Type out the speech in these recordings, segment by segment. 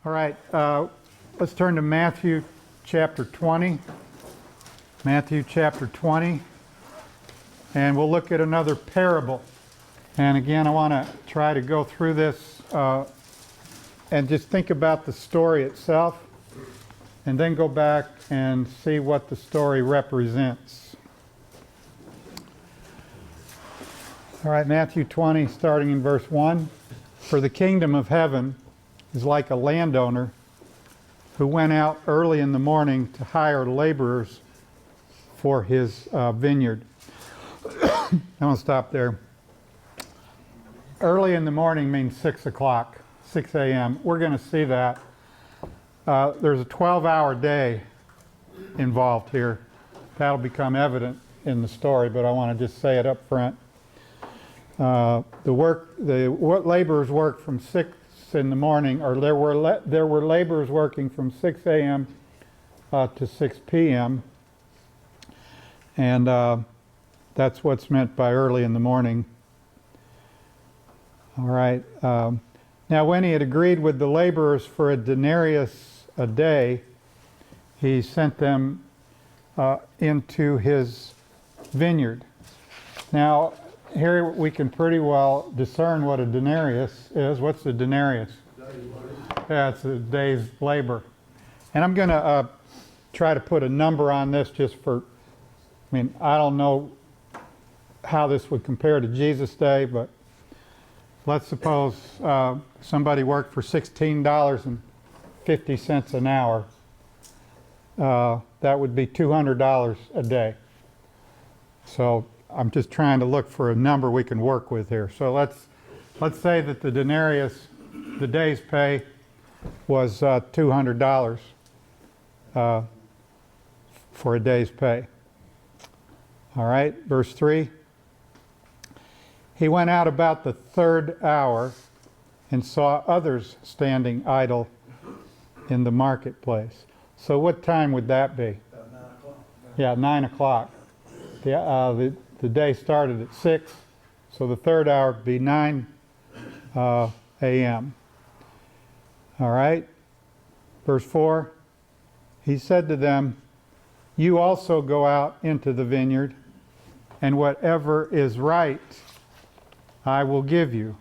All right, let's turn to Matthew chapter 20. Matthew chapter 20. And we'll look at another parable. And again, I want to try to go through this and just think about the story itself, and then go back and see what the story represents. All right, Matthew 20, starting in verse 1. For the kingdom of heaven is like a landowner who went out early in the morning to hire laborers for his vineyard. I'm going to stop there. Early in the morning means 6 o'clock, 6 a.m. We're going to see that. There's a 12-hour day involved here. That'll become evident in the story, but I want to just say it up front. The laborers worked from 6 in the morning, or there were laborers working from 6 a.m. To 6 p.m. And that's what's meant by early in the morning. All right. Now, when he had agreed with the laborers for a denarius a day, he sent them into his vineyard. Now, here we can pretty well discern what a denarius is. What's a denarius? Yeah, it's a day's labor. And I'm going to try to put a number on this just for, I don't know how this would compare to Jesus' day, but let's suppose somebody worked for $16.50 an hour. That would be $200 a day. So I'm just trying to look for a number we can work with here. So let's say that the denarius, the day's pay, was $200 for a day's pay. All right, verse 3. He went out about the third hour and saw others standing idle in the marketplace. So what time would that be? About 9 o'clock. Yeah, 9 o'clock. The day started at 6, so the third hour would be 9 a.m. All right, verse 4. He said to them, "You also go out into the vineyard, and whatever is right I will give you."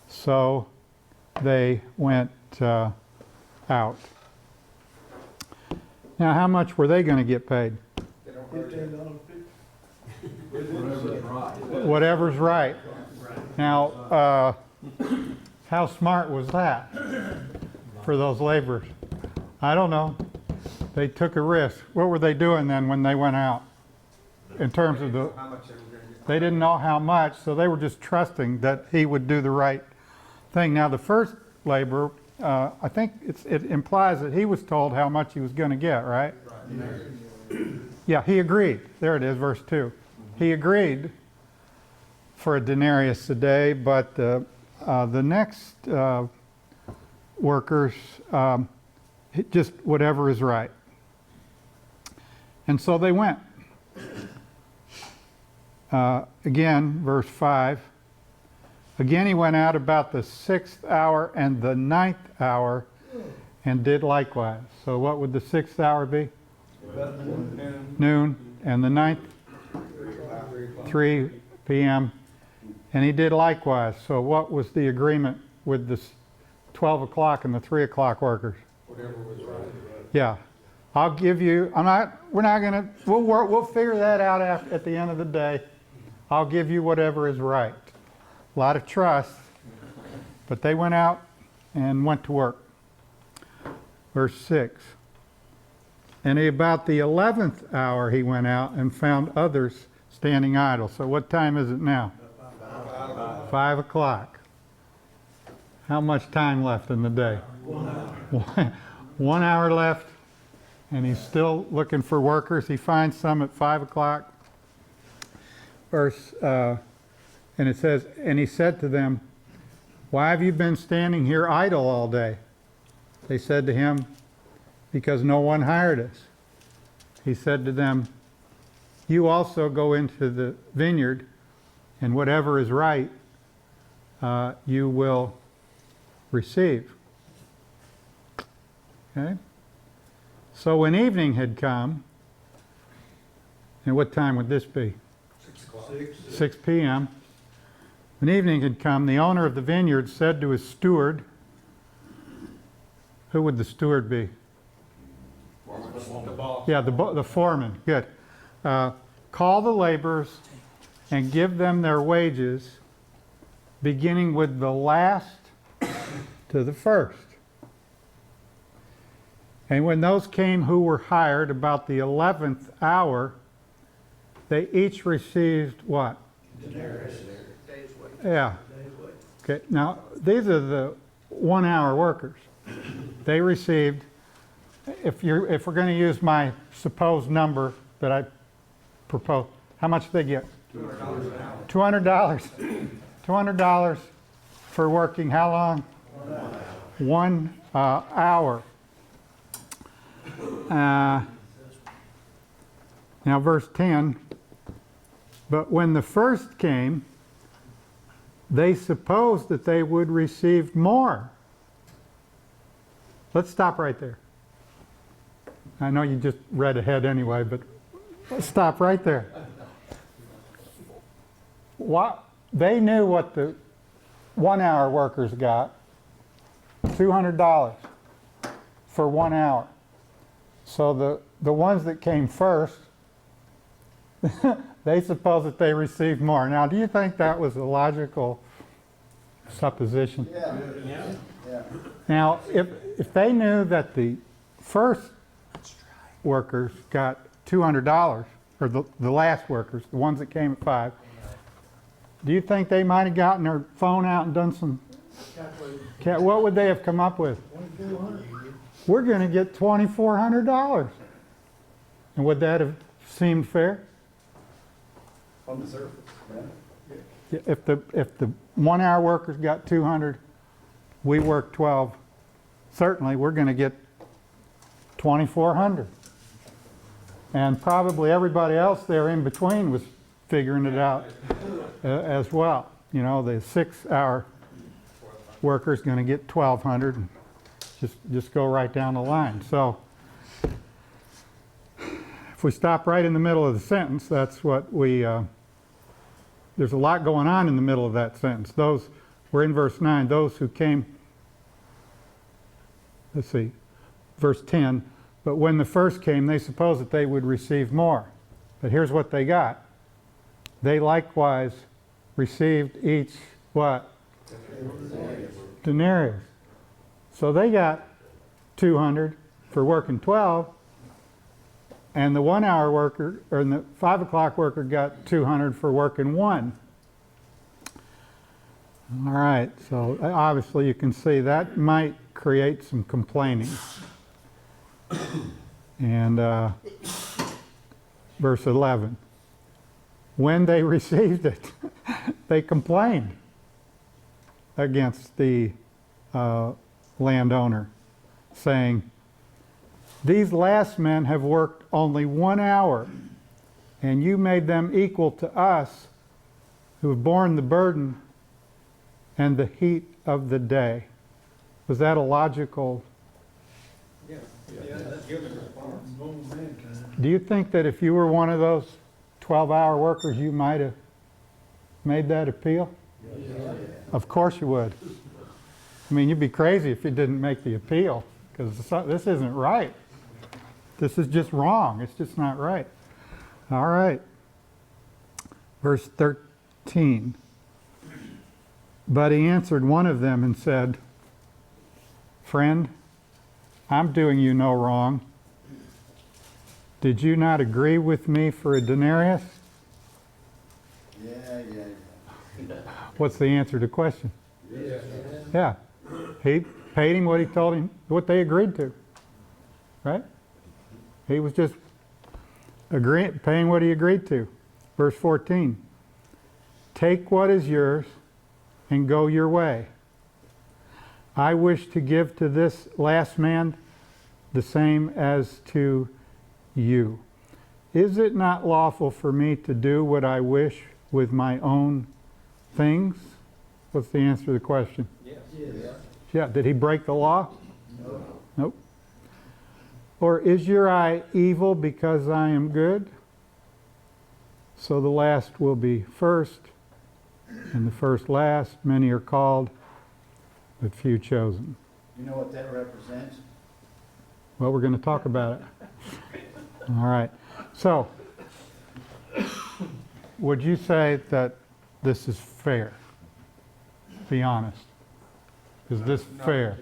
So they went out. Now, how much were they going to get paid? Whatever's right. Now, how smart was that for those laborers? I don't know. They took a risk. What were they doing then when they went out? In terms of they didn't know how much, so they were just trusting that he would do the right thing. Now, the first laborer, I think it implies that he was told how much he was going to get, right? Yeah, he agreed. There it is, verse 2. He agreed for a denarius a day, but the next workers, just whatever is right. And so they went. Again, verse 5. Again he went out about the 6th hour and the 9th hour and did likewise. So what would the 6th hour be? Noon. And the 9th? 3 p.m. And he did likewise. So what was the agreement with the 12 o'clock and the 3 o'clock workers? Whatever was right. Yeah. I'll give you, we'll figure that out at the end of the day. I'll give you whatever is right. A lot of trust. But they went out and went to work. Verse 6. And about the 11th hour he went out and found others standing idle. So what time is it now? 5 o'clock. How much time left in the day? 1 hour. 1 hour left. And he's still looking for workers. He finds some at 5 o'clock. And it says, and he said to them, "Why have you been standing here idle all day?" They said to him, "Because no one hired us." He said to them, "You also go into the vineyard, and whatever is right, you will receive." Okay? So when evening had come, and what time would this be? 6 o'clock. 6 p.m. When evening had come, the owner of the vineyard said to his steward, who would the steward be? The boss. Yeah, the foreman, good. Call the laborers and give them their wages, beginning with the last to the first. And when those came who were hired about the 11th hour, they each received what? Denarius. Yeah. Okay, now these are the 1 hour workers. They received, if we're going to use my supposed number that I propose, how much did they get? $200. $200 for working how long? 1 hour. Now verse 10, but when the first came, they supposed that they would receive more. Let's stop right there. I know you just read ahead anyway, but let's stop right there. They knew what the 1 hour workers got, $200 for 1 hour. So the ones that came first, they suppose that they received more. Now, do you think that was a logical supposition? Yeah. Now, if they knew that the first workers got $200, or the last workers, the ones that came at 5, do you think they might have gotten their phone out and done some, what would they have come up with? We're going to get $2,400. And would that have seemed fair? On the surface, yeah. If the 1 hour workers got 200, we work 12, certainly we're going to get 2,400. And probably everybody else there in between was figuring it out as well. You know, the 6 hour worker's going to get 1,200, and just go right down the line. So if we stop right in the middle of the sentence, that's what there's a lot going on in the middle of that sentence. We're in verse 9, those who came, let's see, verse 10, but when the first came, they supposed that they would receive more. But here's what they got. They likewise received each what? Denarius. So they got 200 for working 12, and the 1 hour worker, or the 5 o'clock worker got 200 for working 1. All right, so obviously you can see that might create some complaining. And verse 11, when they received it, they complained against the landowner, saying, these last men have worked only 1 hour, and you made them equal to us who have borne the burden and the heat of the day. Was that a logical? Yeah, that's a good response. Do you think that if you were one of those 12-hour workers, you might have made that appeal? Yeah. Of course you would. I mean, you'd be crazy if you didn't make the appeal, because this isn't right. This is just wrong. It's just not right. All right. Verse 13. But he answered one of them and said, friend, I'm doing you no wrong. Did you not agree with me for a denarius? Yeah. What's the answer to the question? Yeah. Yeah. He paid him what he told him, what they agreed to. Right? He was just paying what he agreed to. Verse 14. Take what is yours and go your way. I wish to give to this last man the same as to you. Is it not lawful for me to do what I wish with my own things? What's the answer to the question? Yes. Yeah, did he break the law? No. Nope. Or is your eye evil because I am good? So the last will be first, and the first last. Many are called, but few chosen. You know what that represents? Well, we're going to talk about it. All right. So, would you say that this is fair? Be honest. Is this fair?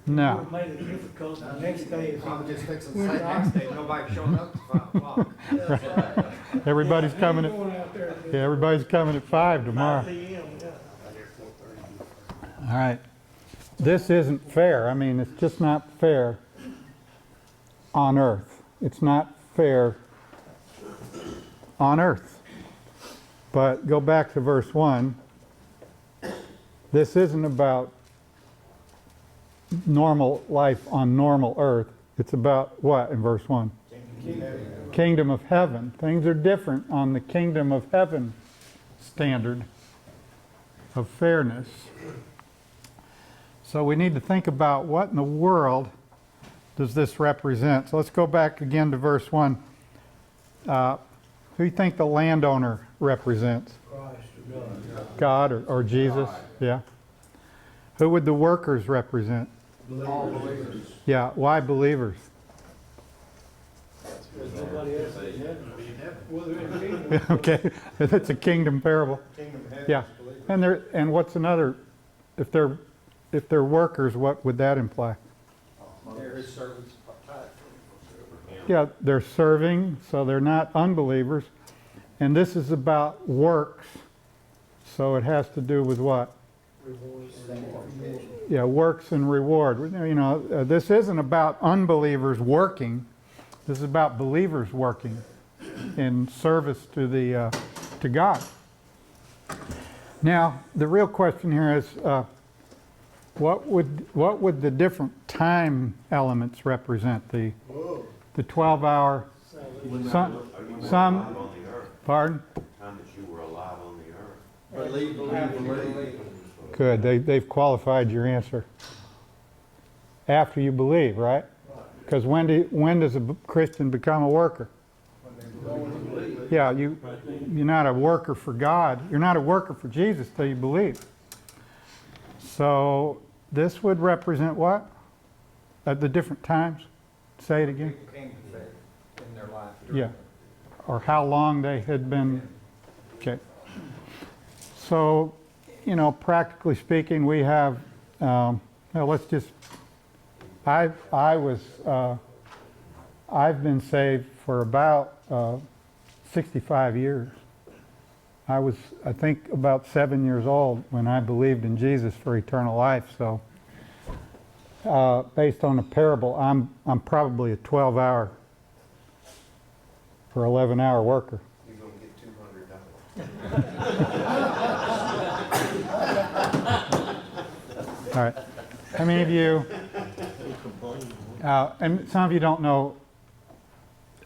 No. Made it difficult, the next day is. I'm just fixing to say next day, nobody showing up to 5 o'clock. Everybody's coming at, Going out there yeah, everybody's coming at 5 tomorrow. 5 p.m., yeah. All right. This isn't fair. I mean, it's just not fair on earth. It's not fair on earth. But go back to verse 1. This isn't about normal life on normal earth. It's about what in verse 1? Kingdom of heaven. Things are different on the kingdom of heaven standard of fairness. So we need to think about what in the world does this represent. So let's go back again to verse 1. Who do you think the landowner represents? Christ or God. God or Jesus? Yeah. Who would the workers represent? All believers. Yeah. Why believers? There's nobody else in heaven. Well, they're in the kingdom. Okay. It's a kingdom parable. Kingdom of heaven Yeah. is believers. And what's another? If they're workers, what would that imply? They're his servants. Yeah, they're serving, so they're not unbelievers. And this is about works, so it has to do with what? Yeah, works and reward. You know, this isn't about unbelievers working. This is about believers working in service to to God. Now, the real question here is, what would the different time elements represent? The 12-hour, some, pardon? Time that you were alive on the earth. Believe. Good, they've qualified your answer. After you believe, right? Because when does a Christian become a worker? Yeah, you're not a worker for God. You're not a worker for Jesus till you believe. So this would represent what? At the different times? Say it again. People came to faith in their life. Yeah. Or how long they had been. Okay. So, you know, practically speaking, we have, well, let's just, I've been saved for about 65 years. I was, I think, about 7 years old when I believed in Jesus for eternal life. So, based on a parable, I'm probably a 12-hour or 11-hour worker. You're gonna get $200. All right. How many of you, and some of you don't know,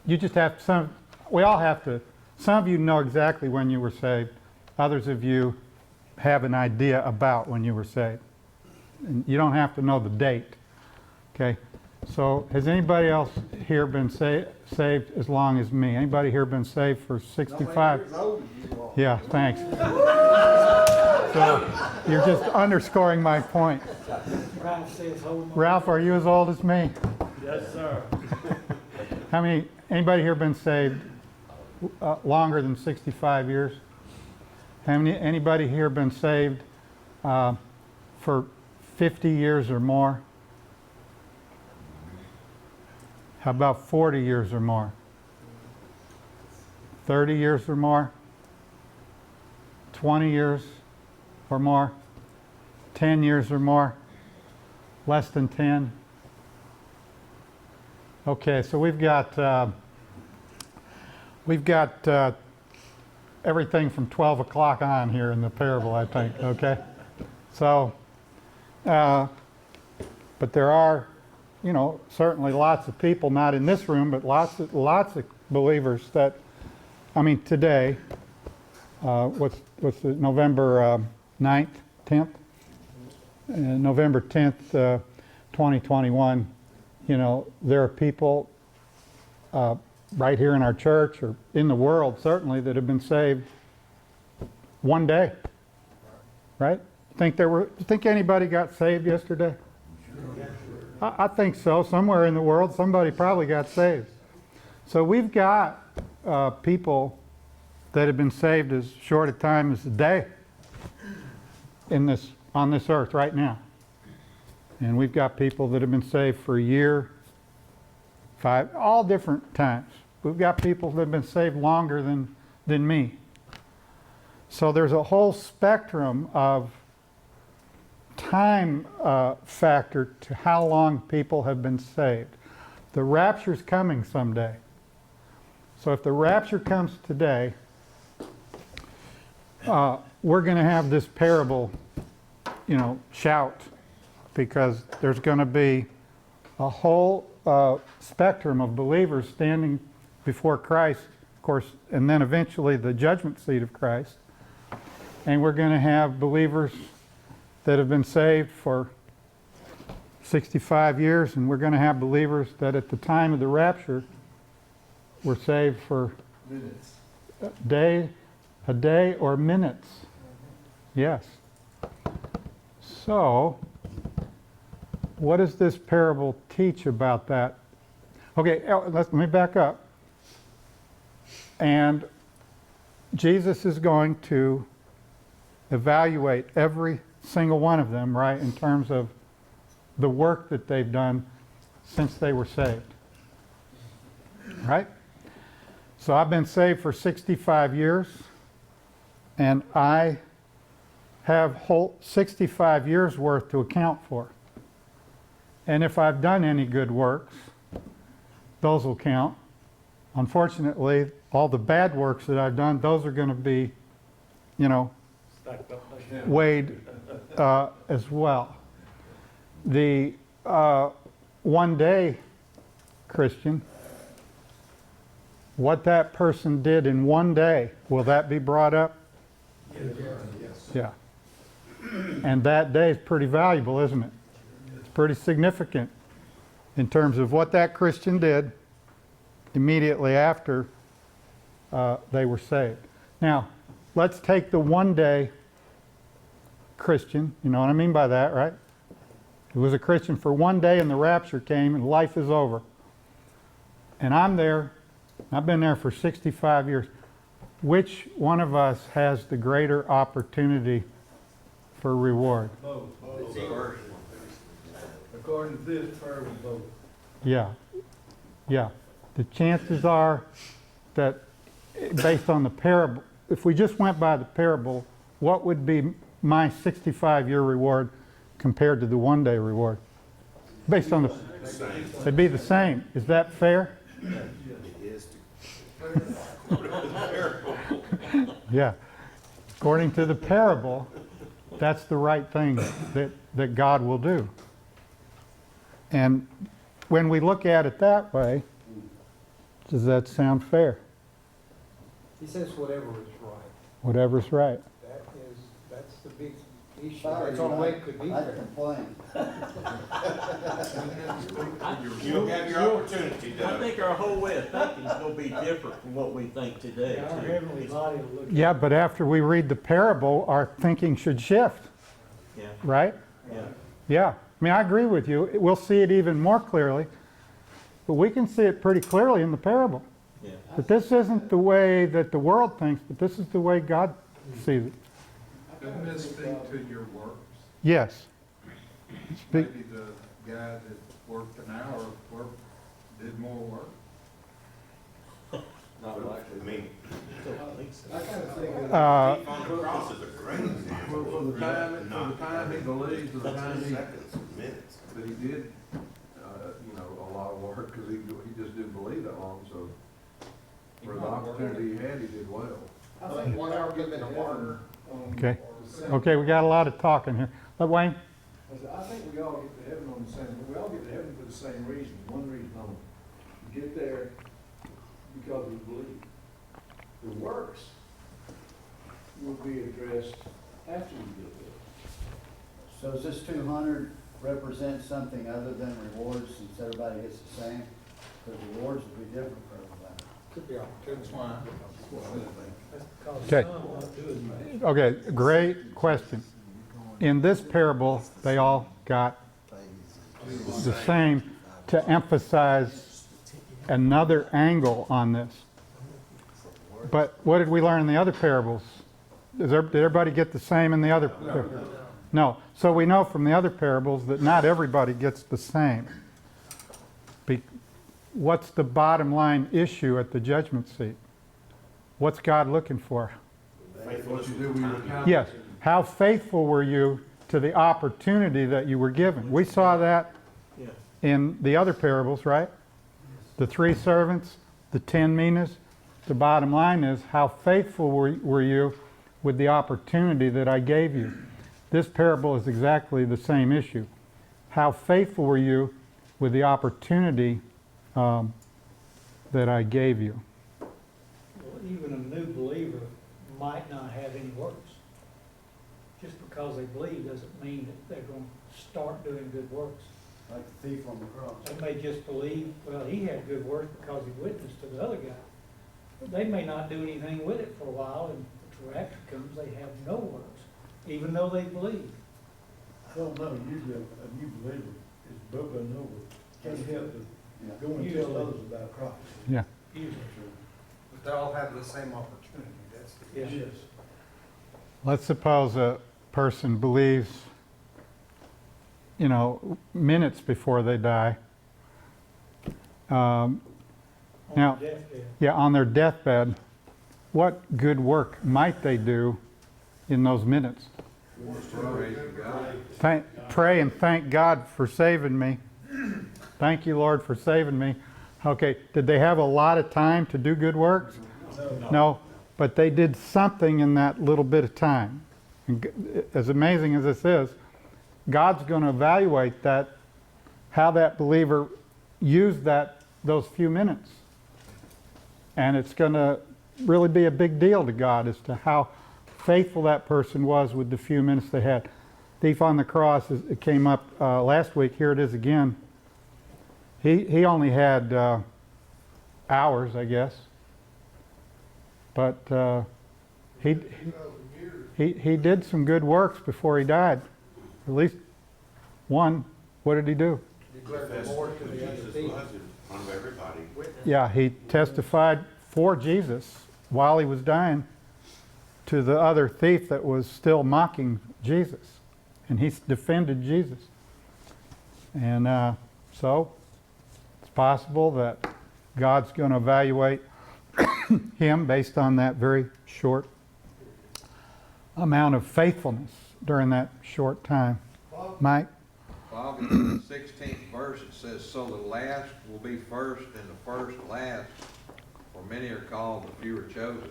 you just have we all have to, some of you know exactly when you were saved. Others of you have an idea about when you were saved. And you don't have to know the date. Okay? So has anybody else here been saved as long as me? Anybody here been saved for 65? Yeah, thanks. So you're just underscoring my point. Ralph says, hold on. Ralph, are you as old as me? Yes, sir. Anybody here been saved longer than 65 years? Anybody here been saved for 50 years or more? How about 40 years or more? 30 years or more? 20 years or more? 10 years or more? Less than 10? Okay, so we've got everything from 12 o'clock on here in the parable, I think, okay? So, but there are, you know, certainly lots of people, not in this room, but lots of believers that, I mean, today, what's the November 9th, 10th? November 10th, 2021, You know, there are people right here in our church or in the world certainly that have been saved one day, right? Think anybody got saved yesterday? I think so. Somewhere in the world, somebody probably got saved. So we've got people that have been saved as short a time as a day on this earth right now. And we've got people that have been saved for a year, 5, all different times. We've got people that have been saved longer than me. So there's a whole spectrum of time factor to how long people have been saved. The rapture's coming someday. So if the rapture comes today, we're going to have this parable, shout, because there's going to be a whole spectrum of believers standing before Christ, of course, and then eventually the judgment seat of Christ. And we're going to have believers that have been saved for 65 years, and we're going to have believers that at the time of the rapture were saved for Minutes. a day or minutes. Yes. So, what does this parable teach about that? Okay, let me back up. And Jesus is going to evaluate every single one of them, right, in terms of the work that they've done since they were saved. Right? So I've been saved for 65 years, and I have whole 65 years worth to account for. And if I've done any good works, those will count. Unfortunately, all the bad works that I've done, those are going to be, Stacked up like that. weighed as well. The one day Christian, what that person did in one day, will that be brought up? Yes. Yeah. And that day is pretty valuable, isn't it? It's pretty significant in terms of what that Christian did immediately after they were saved. Now, let's take the one day Christian, you know what I mean by that, right? He was a Christian for one day and the rapture came and life is over. And I'm there, I've been there for 65 years. Which one of us has the greater opportunity for reward? Both. It's immersion. According to this parable, both. Yeah. Yeah. The chances are that based on the parable, if we just went by the parable, what would be my 65-year reward compared to the one-day reward? Based on it'd be the same. Is that fair? It is Yeah. According to the parable, that's the right thing that God will do. And when we look at it that way, does that sound fair? He says whatever is right. Whatever's right. That's the big issue. That's the only way it could be I fair. complain. You'll have your opportunity, I Doug. think our whole way of thinking is going to be different from what we think today, Our too. heavenly body will look. Yeah, but after we read the parable, our thinking should shift, Yeah, right? yeah. Yeah. I mean, I agree with you. We'll see it even more clearly, but we can see it pretty clearly in the parable. Yeah. But this isn't the way that the world thinks, but this is the way God sees it. Doesn't this speak to your works? Yes. Speak, Maybe the guy that worked an hour of work did more work? Not like I mean, I think so. I kind of think thief that on the cross is a great for example. the time he believes, for the time he, Seconds, minutes. but he did, a lot of work, because he just didn't believe that long, so for the opportunity he had, he did well. I think 1 hour could have been a martyr. okay. Okay, we got a lot of talking here. But Wayne? I think we all get to heaven on the same, we all get to heaven for the same reason, one reason only. We get there because we believe. The works will be addressed after we get there. So is this 200 represent something other than rewards since everybody gets the same? Because rewards will be different for everybody. Could be opportunity. Okay. Okay, great question. In this parable, they all got the same to emphasize another angle on this. But what did we learn in the other parables? Did everybody get the same in the other? No. So we know from the other parables that not everybody gets the same. What's the bottom line issue at the judgment seat? What's God looking for? Faithfulness with time. Yes. How faithful were you to the opportunity that you were given? We saw that Yeah. in the other parables, right? The 3 servants, the 10 minas. The bottom line is, how faithful were you with the opportunity that I gave you? This parable is exactly the same issue. How faithful were you with the opportunity that I gave you? Well, even a new believer might not have any works. Just because they believe doesn't mean that they're going to start doing good works. Like the thief on the cross. They may just believe, well, he had good works because he witnessed to the other guy. But they may not do anything with it for a while, and the rapture comes, they have no works, even though they believe. I don't know, usually a new believer is book over, can't help but go and tell Usually. others about Christ. Yeah. Usually. But they all have the same opportunity, that's the Yeah. Yes. Let's suppose a person believes, minutes before they die. On Now- their deathbed. Yeah, on their deathbed, what good work might they do in those minutes? Pray and thank God for saving me. Thank you, Lord, for saving me. Okay, did they have a lot of time to do good works? No, but they did something in that little bit of time. And as amazing as this is, God's going to evaluate that, how that believer used those few minutes. And it's going to really be a big deal to God as to how faithful that person was with the few minutes they had. Thief on the cross, it came up last week. Here it is again. He only had hours, I guess. But he did some good works before he died. At least one. What did he do? Declare the Confess Lord to who the other Jesus thief. was in front of everybody. Yeah, he testified for Jesus while he was dying to the other thief that was still mocking Jesus. And he defended Jesus. And so it's possible that God's going to evaluate him based on that very short amount of faithfulness during that short time. Mike? Bob, in the 16th verse, it says, "So the last will be first, and the first last, for many are called, but few are chosen."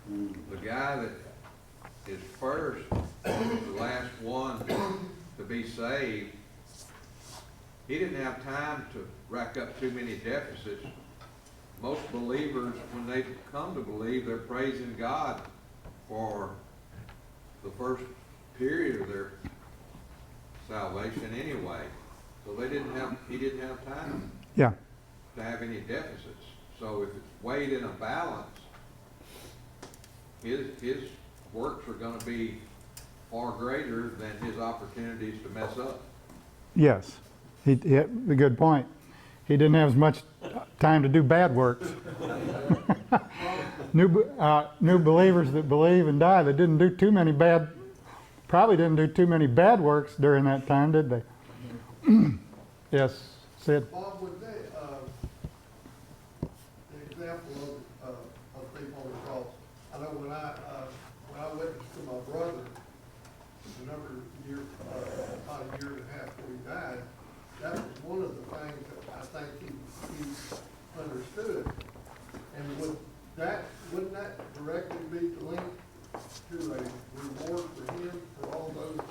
The guy that is first, the last one to be saved, he didn't have time to rack up too many deficits. Most believers, when they come to believe, they're praising God for the first period of their salvation anyway. So he didn't have time Yeah. to have any deficits. So if it's weighed in a balance, his works are gonna be far greater than his opportunities to mess up. Yes. He had a good point. He didn't have as much time to do bad works. New believers that believe and die, they probably didn't do too many bad works during that time, did they? Yes, Sid? Bob, would they, the example of thief on the cross, I know when I witnessed to my brother, a number of years, about a year and a half before he died, that was one of the things that I think he understood. And wouldn't that directly be linked to a reward for him for all those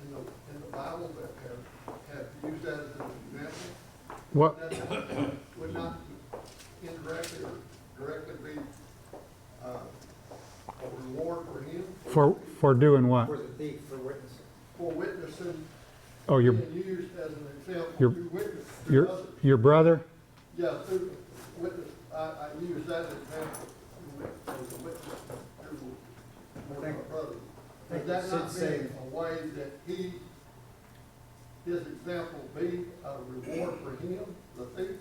in the Bible that have used that as an example? What? That would not indirectly or directly be a reward for him For doing what? For the thief, for witnessing. for witnessing Oh, your, being used as an example your- to witness to your, others. your brother? Yeah, through witness, I use that example as a witness to my brother. Would that not be a way that his example be a reward for him, the thief?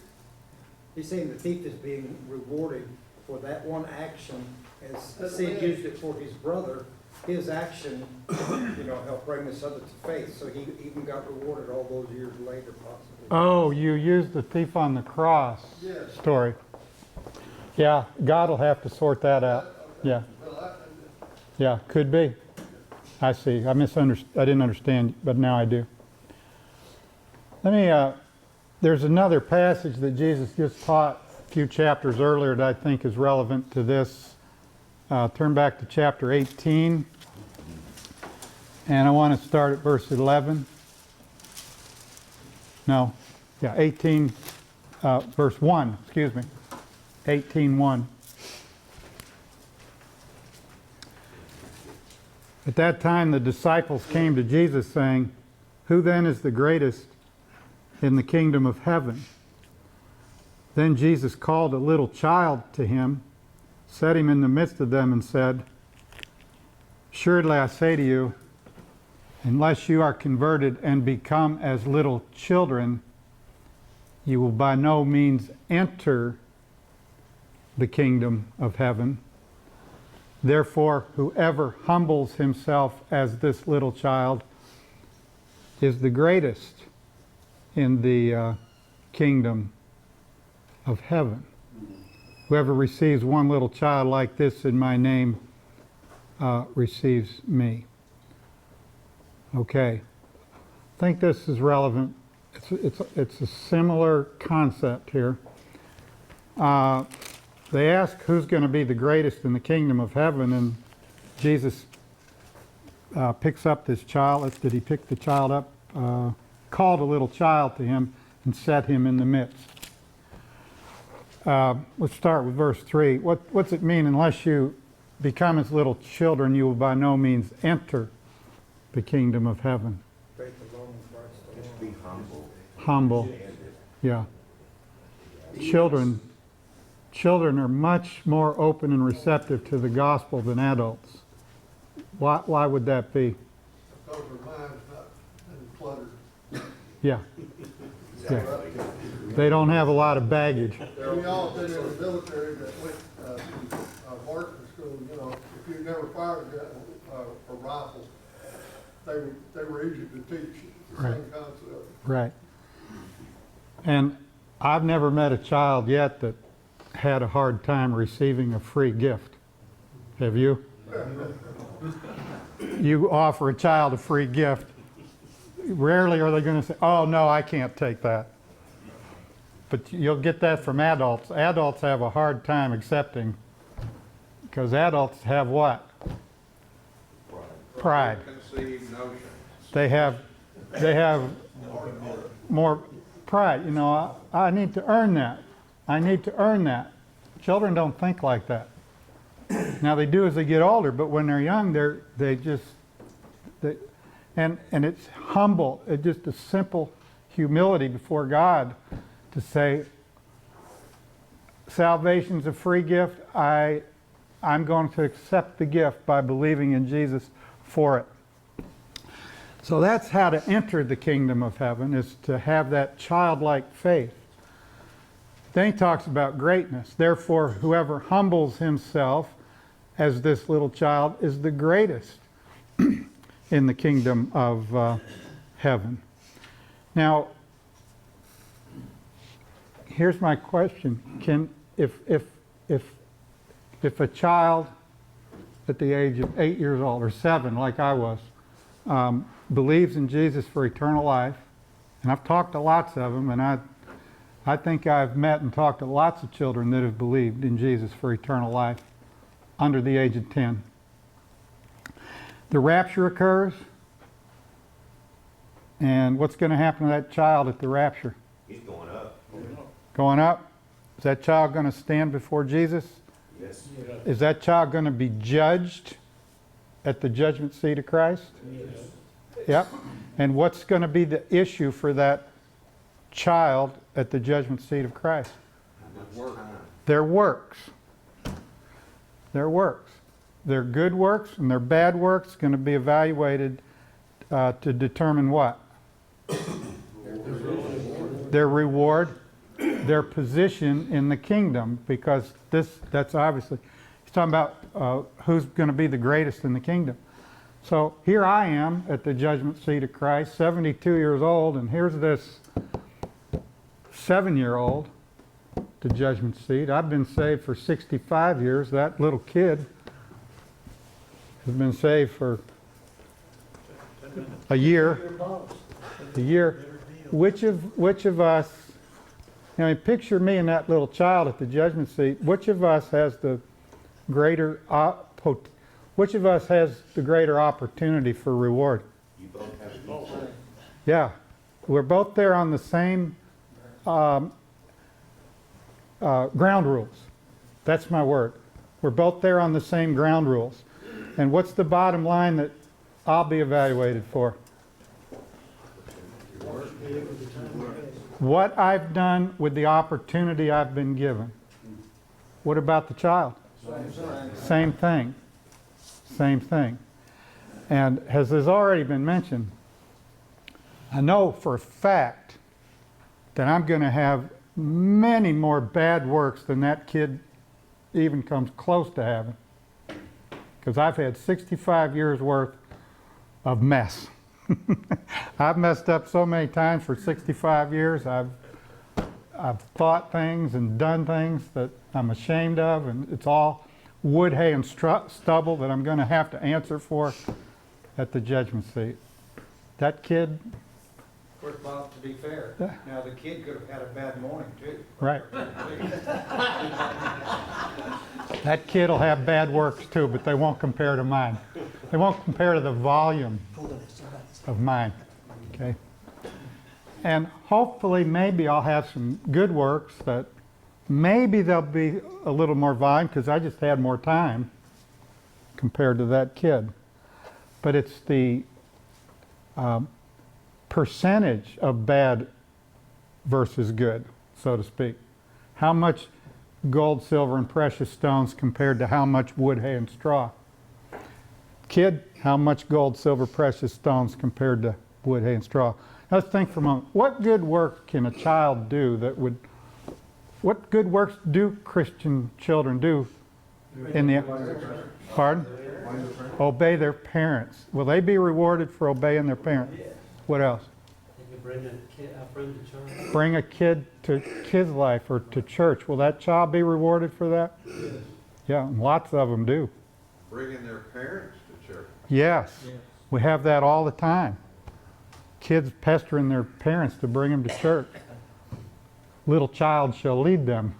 He's saying the thief is being rewarded for that one action, as That's Sid it. used it for his brother. His action, helped bring this other to faith, so he even got rewarded all those years later possibly. Oh, you used the thief on the cross Yes. story. Yeah, God will have to sort that out. Yeah, Well, yeah, could be. I see. I didn't understand, but now I do. Let me, there's another passage that Jesus just taught a few chapters earlier that I think is relevant to this. Turn back to chapter 18. And I want to start at verse 11. No, yeah, 18, verse 1, excuse me. 18:1. At that time the disciples came to Jesus saying, "Who then is the greatest in the kingdom of heaven?" Then Jesus called a little child to him, set him in the midst of them, and said, "Assuredly I say to you, unless you are converted and become as little children, you will by no means enter the kingdom of heaven. Therefore, whoever humbles himself as this little child is the greatest in the kingdom of heaven. Whoever receives one little child like this in my name receives me." Okay, I think this is relevant. It's a similar concept here. They ask who's going to be the greatest in the kingdom of heaven, and Jesus picks up this child. Did he pick the child up? Called a little child to him and set him in the midst. Let's start with verse 3. What's it mean? Unless you become as little children, you will by no means enter the kingdom of heaven. Faith alone in Christ alone. Just be humble. Humble. Yeah. Children are much more open and receptive to the gospel than adults. Why would that be? because their mind's not been cluttered. Yeah. Exactly. They don't have a lot of baggage. We all been in the military that went to marksman school, if you never fired a rifle, they were easy to teach. It's the Right. same concept. Right. And I've never met a child yet that had a hard time receiving a free gift. Have you? You offer a child a free gift, rarely are they going to say, "Oh, no, I can't take that." But you'll get that from adults. Adults have a hard time accepting, because adults have what? Pride. Preconceived notions. They have more pride. I need to earn that. I need to earn that. Children don't think like that. Now they do as they get older, but when they're young, and it's humble. It's just a simple humility before God to say, salvation's a free gift. I'm going to accept the gift by believing in Jesus for it. So that's how to enter the kingdom of heaven, is to have that childlike faith. Then he talks about greatness. Therefore, whoever humbles himself as this little child is the greatest in the kingdom of heaven. Now, here's my question. If a child at the age of 8 years old, or 7 like I was, believes in Jesus for eternal life, and I've talked to lots of them, and I think I've met and talked to lots of children that have believed in Jesus for eternal life under the age of 10. The rapture occurs, and what's going to happen to that child at the rapture? He's going up. Going up? Is that child going to stand before Jesus? Yes. Is that child going to be judged at the judgment seat of Christ? Yep. And what's going to be the issue for that child at the judgment seat of Christ? Their works. Their works. Their good works and their bad works going to be evaluated to determine what? Their reward, their position in the kingdom, because that's obviously, he's talking about who's going to be the greatest in the kingdom. So here I am at the judgment seat of Christ, 72 years old, and here's this 7-year-old, the judgment seat. I've been saved for 65 years. That little kid has been saved for a year. A year. Which of us, I mean, picture me and that little child at the judgment seat. Which of us has the greater which of us has the greater opportunity for reward? You both have equal. Yeah, we're both there on the same ground rules. That's my word. We're both there on the same ground rules. And what's the bottom line that I'll be evaluated for? What I've done with the opportunity I've been given. What about the child? Same thing. Same thing. And as has already been mentioned, I know for a fact that I'm going to have many more bad works than that kid even comes close to having. Because I've had 65 years worth of mess. I've messed up so many times for 65 years. I've thought things and done things that I'm ashamed of, and it's all wood, hay, and stubble that I'm going to have to answer for at the judgment seat. That kid, Of course, Bob, to be fair, now the kid could have had a bad morning too. right. That kid will have bad works too, but they won't compare to mine. They won't compare to the volume of mine, okay? And hopefully, maybe I'll have some good works that maybe they'll be a little more volume because I just had more time compared to that kid. But it's the percentage of bad versus good, so to speak. How much gold, silver, and precious stones compared to how much wood, hay, and straw? Kid, how much gold, silver, precious stones compared to wood, hay, and straw? Now let's think for a moment. What good work can a child do that would, what good works do Christian children do in the, pardon? Obey their parents. Will they be rewarded for obeying their parents? What else? They could bring a friend to church. Bring a kid to kids' life or to church. Will that child be rewarded for that? Yes. Yeah, and lots of them do. Bringing their parents to church. Yes, Yes. we have that all the time. Kids pestering their parents to bring them to church. Little child shall lead them.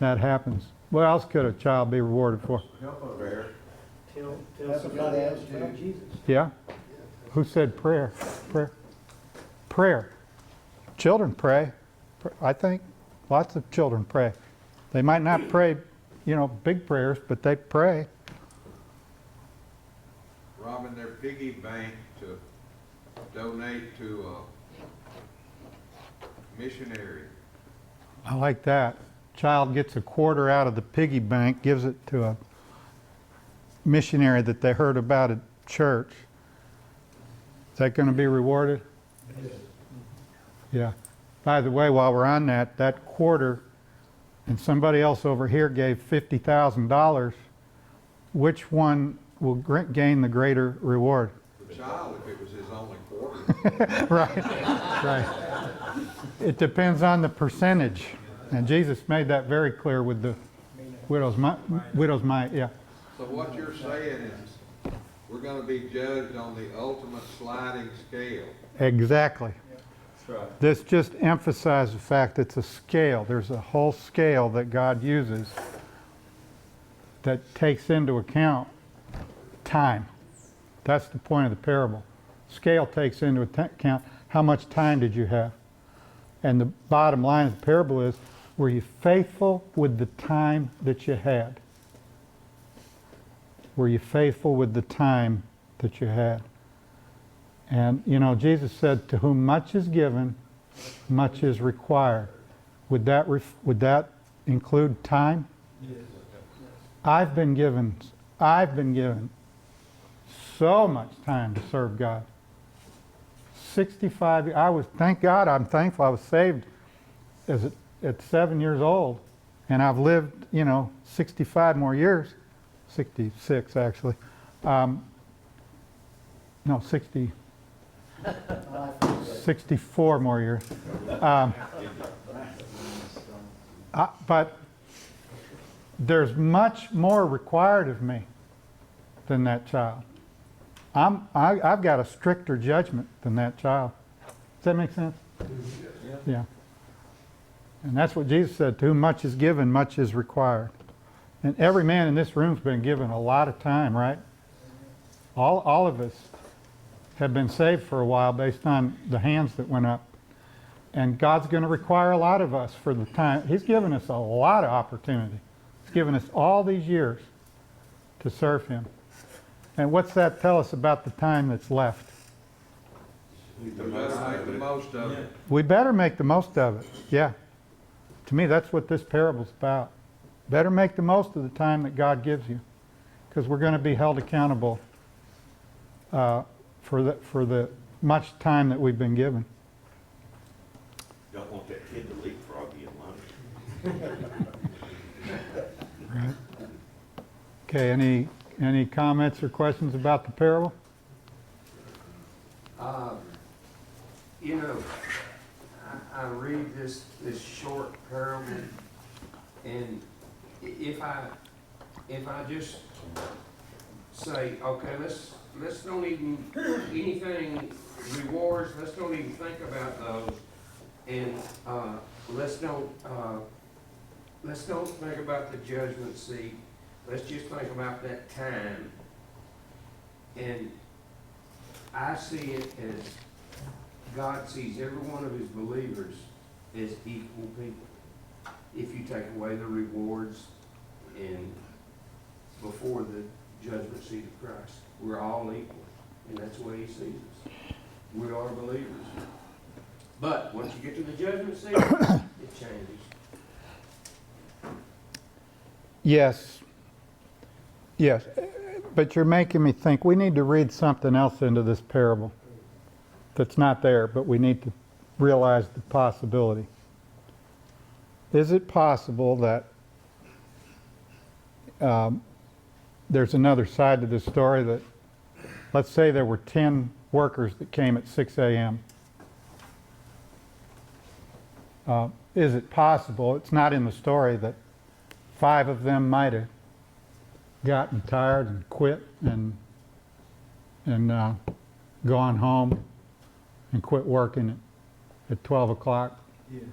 That happens. What else could a child be rewarded for? Prayer. Tell That's a good somebody else attitude. about Jesus. Yeah? Who said prayer? Prayer. Prayer. Children pray. I think lots of children pray. They might not pray, big prayers, but they pray. Robbing their piggy bank to donate to a missionary. I like that. Child gets a quarter out of the piggy bank, gives it to a missionary that they heard about at church. Is that going to be rewarded? Yeah. By the way, while we're on that quarter, and somebody else over here gave $50,000, which one will gain the greater reward? The child, if it was his only quarter. Right. It depends on the percentage. And Jesus made that very clear with the widow's mite, yeah. So what you're saying is, we're gonna be judged on the ultimate sliding scale. Exactly. That's right. This just emphasizes the fact it's a scale. There's a whole scale that God uses that takes into account time. That's the point of the parable. Scale takes into account how much time did you have. And the bottom line of the parable is, were you faithful with the time that you had? Were you faithful with the time that you had? And, you know, Jesus said, to whom much is given, much is required. Would that include time? Yes. I've been given so much time to serve God. 65, thank God, I'm thankful I was saved at 7 years old. And I've lived, you know, 65 more years, 66 actually. No, 64 more years. But there's much more required of me than that child. I've got a stricter judgment than that child. Does that make sense? Yeah. And that's what Jesus said, to whom much is given, much is required. And every man in this room's been given a lot of time, right? All of us have been saved for a while based on the hands that went up. And God's going to require a lot of us for the time. He's given us a lot of opportunity. He's given us all these years to serve Him. And what's that tell us about the time that's left? We better make the most of it. We better make the most of it, yeah. To me, that's what this parable's about. Better make the most of the time that God gives you, because we're going to be held accountable for the much time that we've been given. Don't want that kid to leapfrog you in line. Right. Okay, any comments or questions about the parable? You know, I read this short parable, and if I just say, okay, let's don't even anything rewards, let's don't even think about those, and let's don't think about the judgment seat. Let's just think about that time. And I see it as God sees every one of His believers as equal people. If you take away the rewards and before the judgment seat of Christ, we're all equal. And that's the way He sees us. We are believers. But once you get to the judgment seat, it changes. Yes. Yes. But you're making me think we need to read something else into this parable that's not there, but we need to realize the possibility. Is it possible that there's another side to this story, that let's say there were 10 workers that came at 6 a.m. Is it possible, it's not in the story, that 5 of them might have gotten tired and quit and gone home and quit working at 12 o'clock? Yes.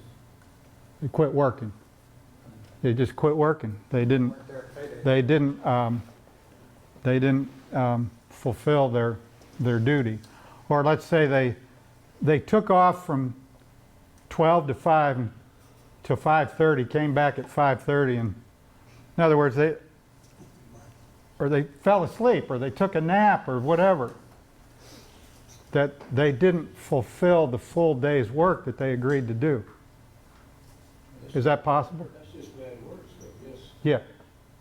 They quit working. They just quit working. They didn't fulfill their duty. Or let's say they took off from 12 to 5 to 5:30, came back at 5:30, and in other words, they fell asleep, or they took a nap, or whatever. That they didn't fulfill the full day's work that they agreed to do. Is that possible? That's just bad words, so yes. Yeah.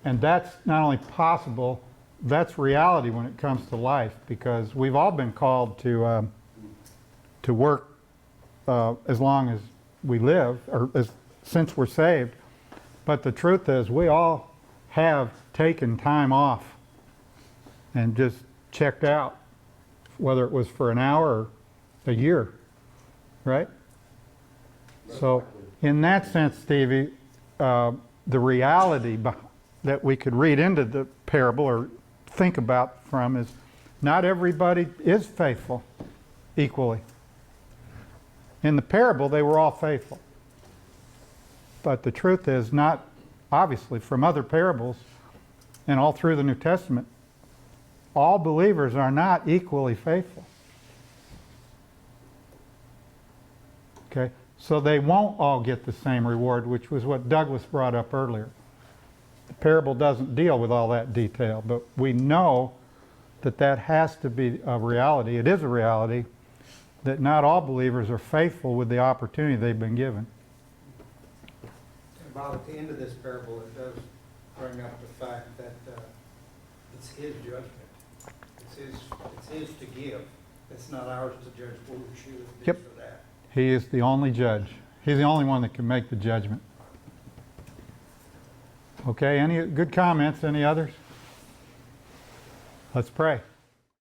And that's not only possible, that's reality when it comes to life, because we've all been called to work as long as we live, or since we're saved. But the truth is, we all have taken time off and just checked out, whether it was for an hour or a year, right? So in that sense, Stevie, the reality that we could read into the parable or think about from is not everybody is faithful equally. In the parable, they were all faithful. But the truth is, not obviously from other parables and all through the New Testament, all believers are not equally faithful. Okay? So they won't all get the same reward, which was what Douglas brought up earlier. The parable doesn't deal with all that detail, but we know that has to be a reality. It is a reality that not all believers are faithful with the opportunity they've been given. And Bob, at the end of this parable, it does bring up the fact that it's his judgment. It's his to give. It's not ours to judge what we should do Yep. for that. He is the only judge. He's the only one that can make the judgment. Okay, any good comments? Any others? Let's pray.